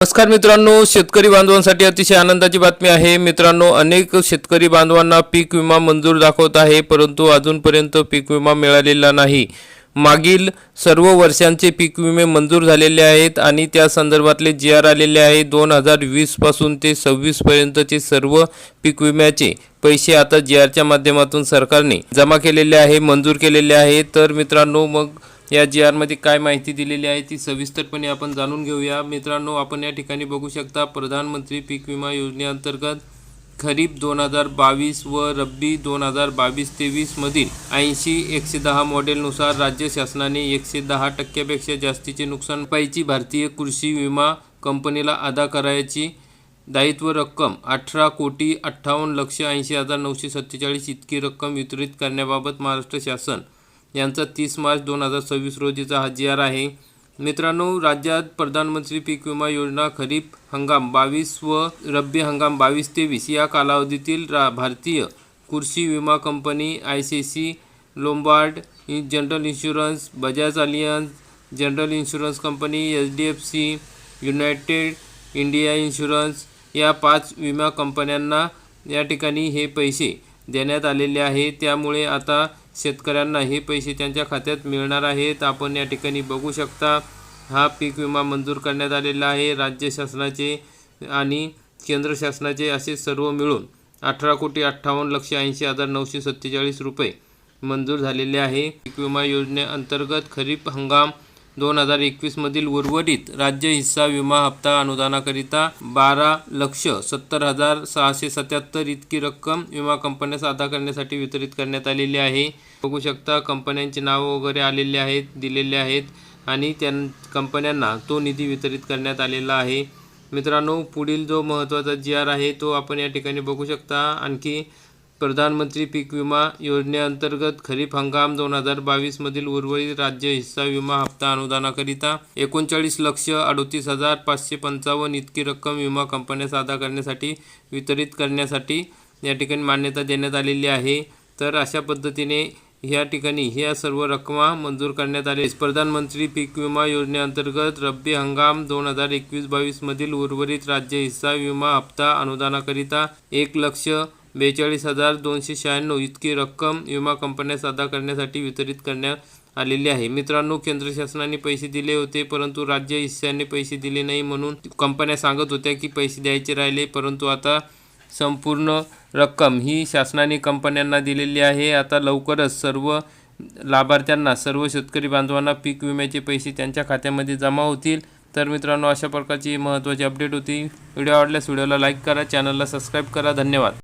नमस्कार मित्रांनो, शेतकरी बांधवांसाठी अतिशय आनंदाची बातमी आहे। मित्रांनो, अनेक शेतकरी बांधवांना पीक विमा मंजूर दाखवत आहे, परंतु अजूनपर्यंत पीक विमा मिळालेला नाही। मागील सर्व वर्षांचे पीक विमे मंजूर झालेले आहेत आणि त्या संदर्भातले जीआर आलेले आहे। 2020 पासून ते 26 पर्यंतचे सर्व पीक विम्याचे पैसे आता जीआरच्या माध्यमातून सरकारने जमा केलेले आहे, मंजूर केलेले आहे। तर मित्रांनो, मग या जीआर मध्ये काय माहिती दिलेली आहे ती सविस्तरपणे आपण जाणून घेऊया। मित्रांनो, आपण या ठिकाणी बघू शकता, प्रधानमंत्री पीक विमा योजनेअंतर्गत खरीप 2022 व रब्बी 2022-23 मधील 80-110 मॉडेलनुसार राज्य शासनाने 110% जास्तीचे नुकसान भरपाईची भारतीय कृषी विमा कंपनीला अदा करायची दायित्व रक्कम 18,58,80,947 इतकी रक्कम वितरित करण्याबाबत महाराष्ट्र शासन यांचा 30 मार्च 2026 रोजीचा हा जीआर आहे। मित्रांनो, राज्यात प्रधानमंत्री पीक विमा योजना खरीप हंगाम 22 व रब्बी हंगाम 22-23 या कालावधीतील भारतीय कृषी विमा company, ICC Lombard general insurance, Bajaj Allianz general insurance company, HDFC, United India insurance या 5 विमा कंपन्यांना या ठिकाणी हे पैसे देण्यात आलेले आहे। त्यामुळे आता शेतकऱ्यांना हे पैसे त्यांच्या खात्यात मिळणार आहेत। आपण या ठिकाणी बघू शकता, हा पीक विमा मंजूर करण्यात आलेला आहे। राज्य शासनाचे आणि केंद्र शासनाचे असे सर्व मिळून 18,58,80,947 रुपये मंजूर झालेले आहे। पीक विमा योजनेअंतर्गत खरीप हंगाम 2021 मधील उर्वरित राज्य हिस्सा विमा हप्ता अनुदानाकरिता 12,70,677 इतकी रक्कम विमा कंपन्यास अदा करण्यासाठी वितरित करण्यात आलेली आहे। बघू शकता, कंपन्यांचे नाव वगैरे आलेले आहेत, दिलेले आहेत आणि त्या कंपन्यांना तो निधी वितरित करण्यात आलेला आहे। मित्रांनो, पुढील जो महत्त्वाचा जीआर आहे तो आपण या ठिकाणी बघू शकता। आणखी प्रधानमंत्री पीक विमा योजनेअंतर्गत खरीप हंगाम 2022 मधील उर्वरित राज्य हिस्सा विमा हप्ता अनुदानाकरिता 39,38,555 इतकी रक्कम विमा कंपन्यास अदा करण्यासाठी वितरित करण्यासाठी या ठिकाणी मान्यता देण्यात आलेली आहे। तर अशा पद्धतीने या ठिकाणी ह्या सर्व रक्कमा मंजूर करण्यात आले। प्रधानमंत्री पीक विमा योजनेअंतर्गत रब्बी हंगाम 2021-22 मधील उर्वरित राज्य हिस्सा विमा हप्ता अनुदानाकरिता 1,42,296 इतकी रक्कम विमा कंपन्यास अदा करण्यासाठी वितरित करण्यात आलेली आहे। मित्रांनो, केंद्र शासनाने पैसे दिले होते, परंतु राज्य हिस्स्याने पैसे दिले नाही, म्हणून कंपन्या सांगत होत्या की पैसे द्यायचे राहिले, परंतु आता संपूर्ण रक्कम ही शासनाने कंपन्यांना दिलेली आहे। आता लवकरच सर्व लाभार्थ्यांना, सर्व शेतकरी बांधवांना पीक विम्याचे पैसे त्यांच्या खात्यामध्ये जमा होतील। तर मित्रांनो, अशा प्रकारची महत्त्वाची अपडेट होती। व्हिडिओ आवडल्यास व्हिडिओला लाईक करा, चॅनलला सबस्क्राईब करा। धन्यवाद।